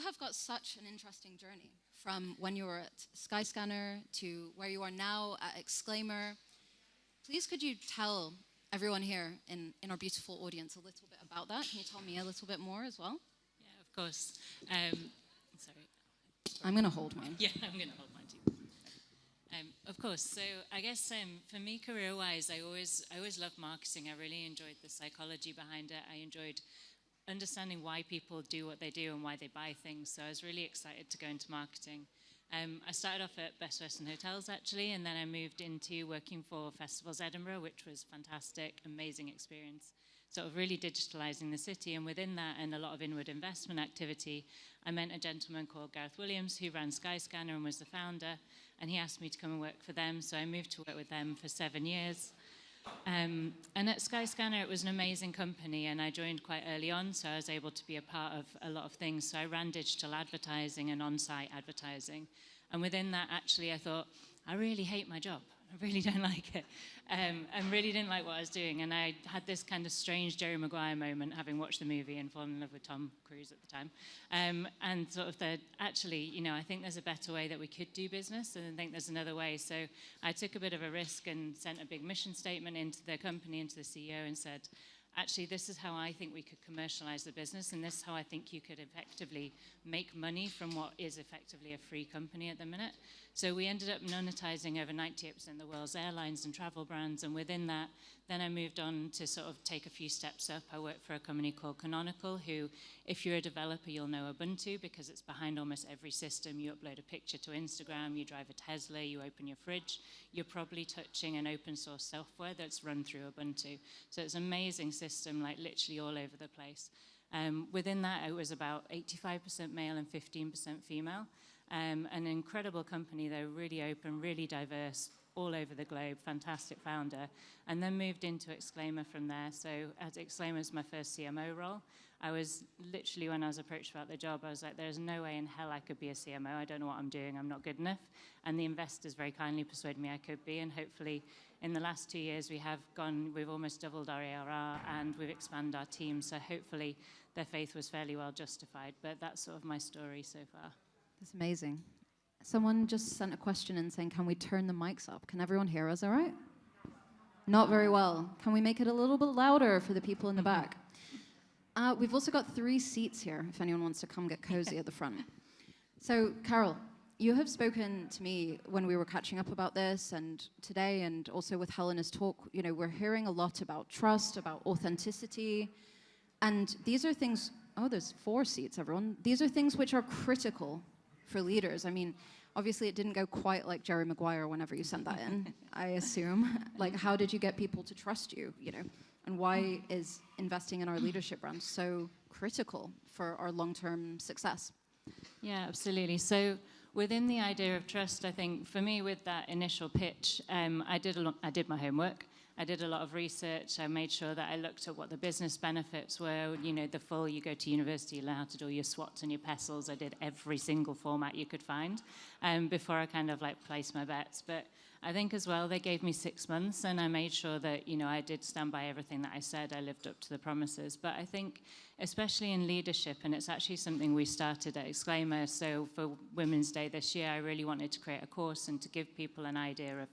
have got such an interesting journey from when you were at Skyscanner to where you are now at Exclaimer. Please could you tell everyone here in our beautiful audience a little bit about that? Can you tell me a little bit more as well? Yeah, of course. Sorry. I'm going to hold mine. Yeah, I'm going to hold mine too. Of course. So I guess for me, career-wise, I always loved marketing. I really enjoyed the psychology behind it. I enjoyed understanding why people do what they do and why they buy things. So I was really excited to go into marketing. I started off at Best Western Hotels, actually, and then I moved into working for Festivals Edinburgh, which was fantastic, amazing experience, sort of really digitalizing the city. And within that and a lot of inward investment activity, I met a gentleman called Gareth Williams, who ran Skyscanner and was the founder, and he asked me to come and work for them. So I moved to work with them for 7 years. And at Skyscanner, it was an amazing company, and I joined quite early on, so I was able to be a part of a lot of things. So I ran digital advertising and on-site advertising. And within that, actually, I thought, I really hate my job. I really don't like it. And really didn't like what I was doing. And I had this kind of strange Jerry Maguire moment, having watched the movie and fallen in love with Tom Cruise at the time. And sort of said, actually, you know, I think there's a better way that we could do business, and I think there's another way. So I took a bit of a risk and sent a big mission statement into the company, into the CEO, and said, actually, this is how I think we could commercialize the business, and this is how I think you could effectively make money from what is effectively a free company at the minute. So we ended up monetizing over 98% of the world's airlines and travel brands, and within that, then I moved on to sort of take a few steps up. I worked for a company called Canonical, who, if you're a developer, you'll know Ubuntu, because it's behind almost every system. You upload a picture to Instagram, you drive a Tesla, you open your fridge, you're probably touching an open source software that's run through Ubuntu. So it's an amazing system, like literally all over the place. Within that, it was about 85% male and 15% female. An incredible company, though, really open, really diverse, all over the globe, fantastic founder, and then moved into Exclaimer from there. So at Exclaimer was my first CMO role. I was literally, when I was approached about the job, I was like, there's no way in hell I could be a CMO. I don't know what I'm doing. I'm not good enough. And the investors very kindly persuaded me I could be, and hopefully in the last 2 years we've almost doubled our ARR, and we've expanded our team. So hopefully their faith was fairly well justified. But that's sort of my story so far. That's amazing. Someone just sent a question in saying, can we turn the mics up? Can everyone hear us all right? Not very well. Can we make it a little bit louder for the people in the back? We've also got 3 seats here, if anyone wants to come get cozy at the front. So, Carol, you have spoken to me when we were catching up about this, and today, and also with Helena's talk. You know, we're hearing a lot about trust, about authenticity, and these are things. Oh, there's 4 seats, everyone. These are things which are critical for leaders. I mean, obviously it didn't go quite like Jerry Maguire whenever you sent that in, I assume. Like, how did you get people to trust you, you know? And why is investing in our leadership brand so critical for our long-term success? Yeah, absolutely. So within the idea of trust, I think for me with that initial pitch, I did my homework. I did a lot of research. I made sure that I looked at what the business benefits were. You know, you go to university, you learn how to do your SWOTs and your PESTLs. I did every single format you could find before I kind of like placed my bets. But I think as well, they gave me 6 months, and I made sure that, you know, I did stand by everything that I said. I lived up to the promises. But I think, especially in leadership, and it's actually something we started at Exclaimer. So for Women's Day this year, I really wanted to create a course and to give people an idea of,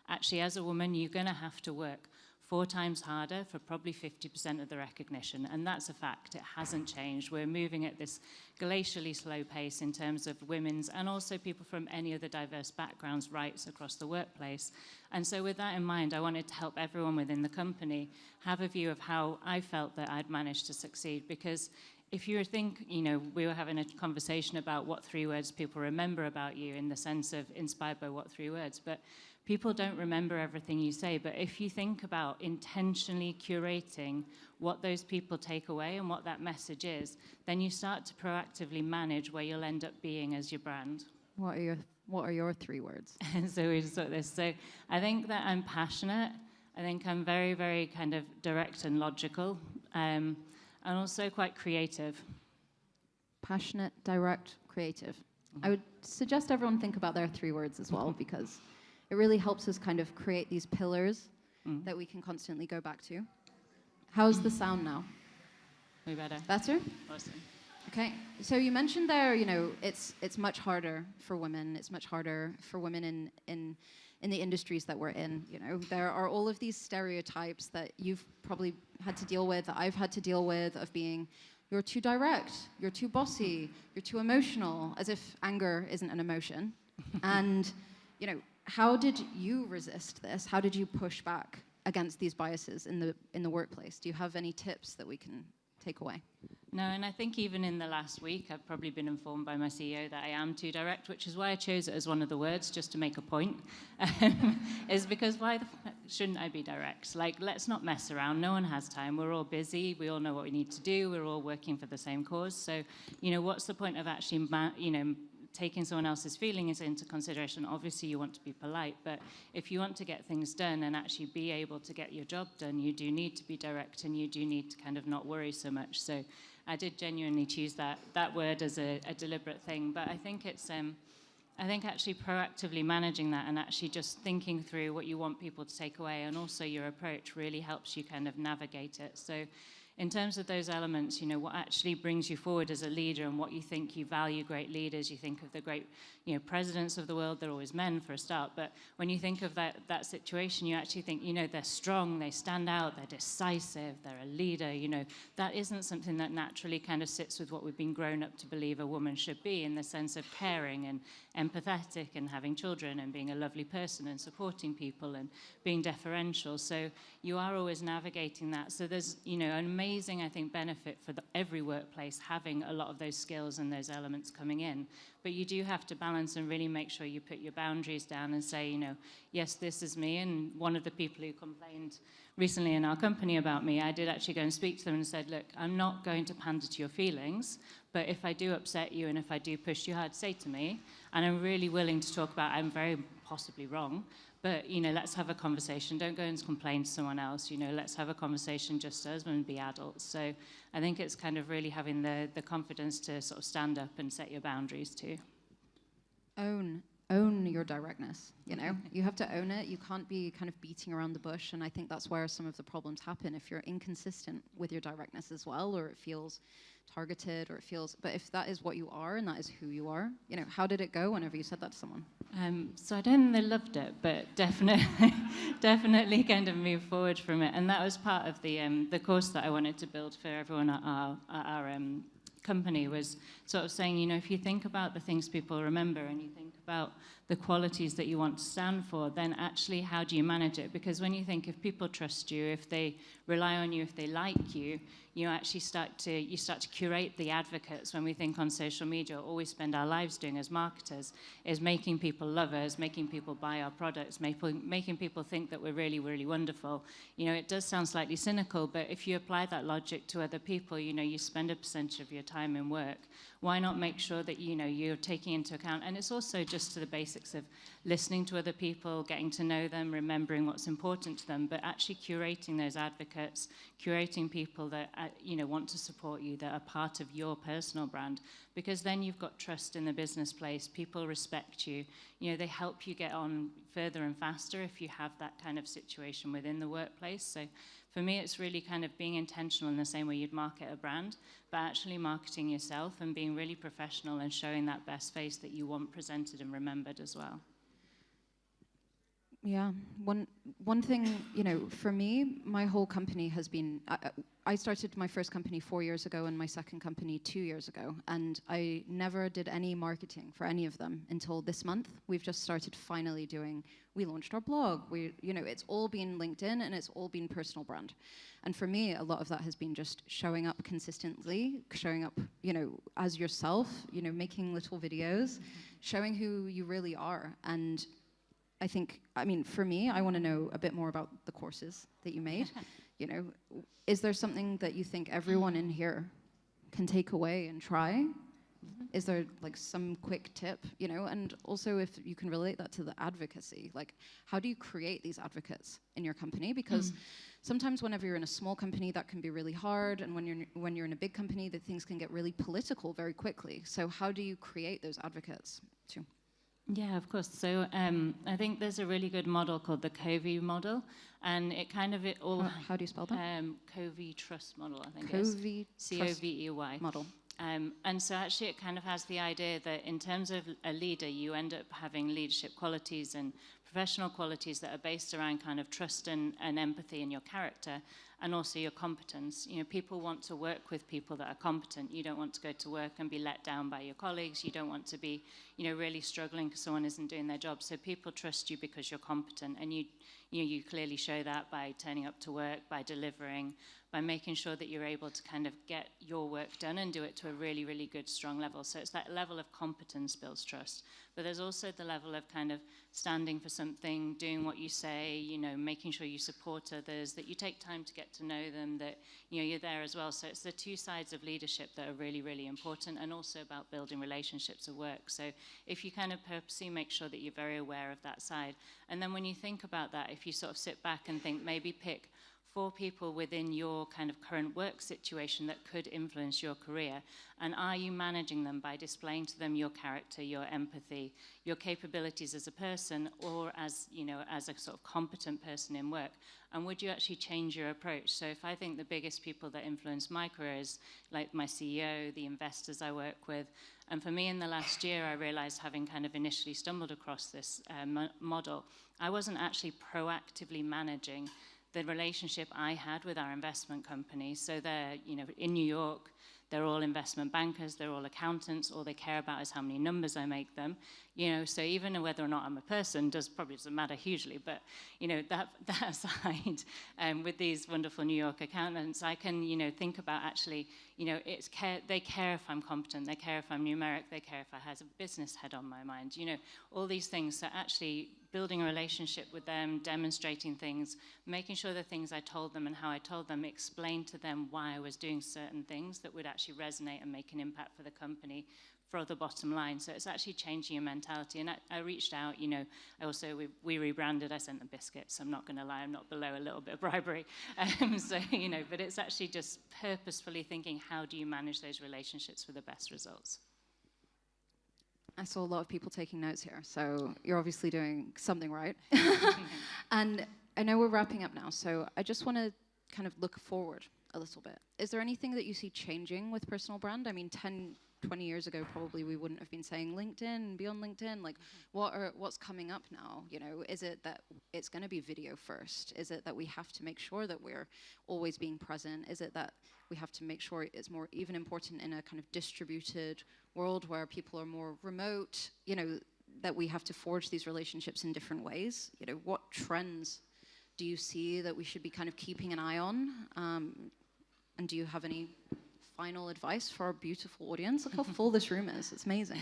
actually, as a woman, you're going to have to work 4 times harder for probably 50% of the recognition. And that's a fact. It hasn't changed. We're moving at this glacially slow pace in terms of women's and also people from any other diverse backgrounds' rights across the workplace. And so with that in mind, I wanted to help everyone within the company have a view of how I felt that I'd managed to succeed. Because if you think, you know, we were having a conversation about what 3 words people remember about you, in the sense of inspired by what 3 words, but people don't remember everything you say. But if you think about intentionally curating what those people take away and what that message is, then you start to proactively manage where you'll end up being as your brand. What are your 3 words? So we just thought this. So I think that I'm passionate. I think I'm very, very kind of direct and logical, and also quite creative. Passionate, direct, creative. I would suggest everyone think about their 3 words as well, because it really helps us kind of create these pillars that we can constantly go back to. How's the sound now? Way better. Better? Awesome. Okay, so you mentioned there, it's much harder for women. It's much harder for women in the industries that we're in. There are all of these stereotypes that you've probably had to deal with, that I've had to deal with, of being, you're too direct, you're too bossy, you're too emotional, as if anger isn't an emotion. And, how did you resist this? How did you push back against these biases in the workplace? Do you have any tips that we can take away? No, and I think even in the last week, I've probably been informed by my CEO that I am too direct, which is why I chose it as one of the words, just to make a point, is because why shouldn't I be direct? Like, let's not mess around. No one has time. We're all busy. We all know what we need to do. We're all working for the same cause. So, what's the point of actually, taking someone else's feelings into consideration? Obviously, you want to be polite, but if you want to get things done and actually be able to get your job done, you do need to be direct, and you do need to kind of not worry so much. So I did genuinely choose that word as a deliberate thing, but I think it's I think actually proactively managing that and actually just thinking through what you want people to take away, and also your approach, really helps you kind of navigate it. So in terms of those elements, what actually brings you forward as a leader and what you think you value great leaders, you think of the great, presidents of the world, they're always men for a start, but when you think of that situation, you actually think, they're strong, they stand out, they're decisive, they're a leader, that isn't something that naturally kind of sits with what we've been grown up to believe a woman should be, in the sense of caring and empathetic and having children and being a lovely person and supporting people and being deferential. So you are always navigating that. So there's, an amazing, I think, benefit for every workplace having a lot of those skills and those elements coming in. But you do have to balance and really make sure you put your boundaries down and say, yes, this is me. And one of the people who complained recently in our company about me, I did actually go and speak to them and said, look, I'm not going to pander to your feelings, but if I do upset you and if I do push you hard, say to me, and I'm really willing to talk about, I'm very possibly wrong, but, let's have a conversation. Don't go and complain to someone else. Let's have a conversation just as and be adults. So I think it's kind of really having the confidence to sort of stand up and set your boundaries too. Own your directness, You have to own it. You can't be kind of beating around the bush, and I think that's where some of the problems happen. If you're inconsistent with your directness as well, or it feels targeted, or it feels, but if that is what you are and that is who you are, how did it go whenever you said that to someone? So I don't think they loved it, but definitely kind of moved forward from it. And that was part of the course that I wanted to build for everyone at our company, was sort of saying, if you think about the things people remember and you think about the qualities that you want to stand for, then actually how do you manage it? Because when you think, if people trust you, if they rely on you, if they like you, you actually start to curate the advocates. When we think on social media, all we spend our lives doing as marketers is making people love us, making people buy our products, making people think that we're really, really wonderful. It does sound slightly cynical, but if you apply that logic to other people, you spend a percentage of your time in work. Why not make sure that, you're taking into account, and it's also just to the basics of listening to other people, getting to know them, remembering what's important to them, but actually curating those advocates, curating people that, want to support you, that are part of your personal brand, because then you've got trust in the business place. People respect you. They help you get on further and faster if you have that kind of situation within the workplace. So for me, it's really kind of being intentional in the same way you'd market a brand, but actually marketing yourself and being really professional and showing that best face that you want presented and remembered as well. Yeah, one thing, for me, my whole company has been, I started my first company 4 years ago and my second company 2 years ago, and I never did any marketing for any of them until this month. We've just started finally we launched our blog, it's all been LinkedIn and it's all been personal brand. And for me, a lot of that has been just showing up consistently, showing up, as yourself, making little videos, showing who you really are. And for me, I want to know a bit more about the courses that you made. Is there something that you think everyone in here can take away and try? Is there some quick tip, and also if you can relate that to the advocacy, how do you create these advocates in your company? Because sometimes whenever you're in a small company, that can be really hard, and when you're in a big company, that things can get really political very quickly. So how do you create those advocates too? Yeah, of course. So I think there's a really good model called the Covey model, and How do you spell that? Covey Trust Model, I think. Covey Covey model. And so actually it kind of has the idea that in terms of a leader, you end up having leadership qualities and professional qualities that are based around kind of trust and empathy in your character, and also your competence. You know, people want to work with people that are competent. You don't want to go to work and be let down by your colleagues. You don't want to be, you know, really struggling because someone isn't doing their job. So people trust you because you're competent, and you clearly show that by turning up to work, by delivering, by making sure that you're able to kind of get your work done and do it to a really, really good, strong level. So it's that level of competence builds trust. But there's also the level of kind of standing for something, doing what you say, you know, making sure you support others, that you take time to get to know them, that, you know, you're there as well. So it's the two sides of leadership that are really, really important, and also about building relationships at work. So if you kind of purposely make sure that you're very aware of that side. And then when you think about that, if you sort of sit back and think, maybe pick 4 people within your kind of current work situation that could influence your career, and are you managing them by displaying to them your character, your empathy, your capabilities as a person, or as, you know, as a sort of competent person in work? And would you actually change your approach? So if I think the biggest people that influence my career is like my CEO, the investors I work with, and for me in the last year I realized, having kind of initially stumbled across this model, I wasn't actually proactively managing the relationship I had with our investment companies. So they're, you know, in New York, they're all investment bankers, they're all accountants. All they care about is how many numbers I make them. You know, so even whether or not I'm a person probably doesn't matter hugely. But, you know, that aside, with these wonderful New York accountants, I can, you know, think about actually, you know, they care if I'm competent, they care if I'm numeric, they care if I have a business head on my mind. You know, all these things. So actually building a relationship with them, demonstrating things, making sure the things I told them and how I told them explained to them why I was doing certain things that would actually resonate and make an impact for the company, for the bottom line. So it's actually changing your mentality. And I reached out, you know, we rebranded, I sent them biscuits. I'm not going to lie, I'm not below a little bit of bribery. So, you know, but it's actually just purposefully thinking, how do you manage those relationships for the best results? I saw a lot of people taking notes here, so you're obviously doing something right. And I know we're wrapping up now, so I just want to kind of look forward a little bit. Is there anything that you see changing with personal brand? I mean, 10, 20 years ago, probably we wouldn't have been saying LinkedIn and beyond LinkedIn. Like, what's coming up now? You know, is it that it's going to be video first? Is it that we have to make sure that we're always being present? Is it that we have to make sure it's more even important in a kind of distributed world where people are more remote? You know, that we have to forge these relationships in different ways? You know, what trends do you see that we should be kind of keeping an eye on? And do you have any final advice for our beautiful audience? Look how full this room is. It's amazing.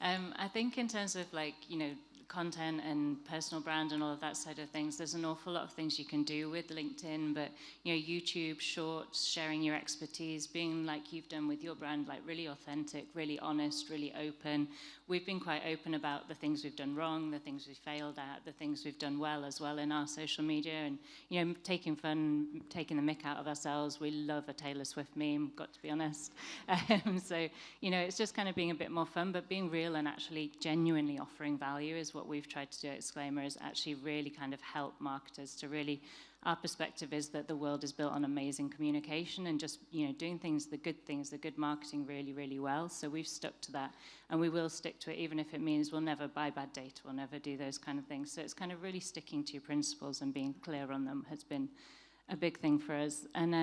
I think in terms of, like, you know, content and personal brand and all of that side of things, there's an awful lot of things you can do with LinkedIn, but, you know, YouTube, shorts, sharing your expertise, being like you've done with your brand, like really authentic, really honest, really open. We've been quite open about the things we've done wrong, the things we failed at, the things we've done well as well in our social media, and, you know, taking fun, taking the mick out of ourselves. We love a Taylor Swift meme, got to be honest. So, you know, it's just kind of being a bit more fun, but being real and actually genuinely offering value is what we've tried to do at Exclaimer, is actually really kind of help marketers to really, our perspective is that the world is built on amazing communication and just, you know, doing things, the good marketing really, really well. So we've stuck to that, and we will stick to it, even if it means we'll never buy bad data, we'll never do those kind of things. So it's kind of really sticking to your principles and being clear on them has been a big thing for us. And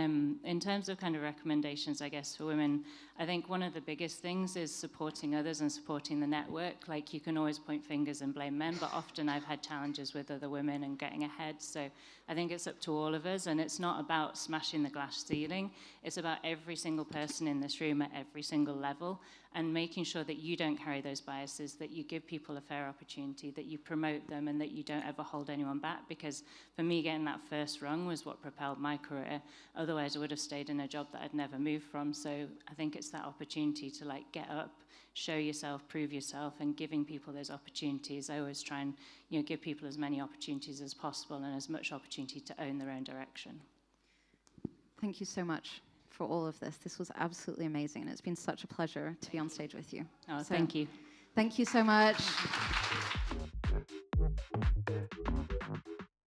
in terms of kind of recommendations, I guess, for women, I think one of the biggest things is supporting others and supporting the network. Like, you can always point fingers and blame men, but often I've had challenges with other women and getting ahead. So I think it's up to all of us, and it's not about smashing the glass ceiling. It's about every single person in this room at every single level, and making sure that you don't carry those biases, that you give people a fair opportunity, that you promote them, and that you don't ever hold anyone back. Because for me, getting that first rung was what propelled my career. Otherwise, I would have stayed in a job that I'd never moved from. So I think it's that opportunity to, like, get up, show yourself, prove yourself, and giving people those opportunities. I always try and, you know, give people as many opportunities as possible and as much opportunity to own their own direction. Thank you so much for all of this. This was absolutely amazing, and it's been such a pleasure to be on stage with you. Oh, thank you. Thank you so much.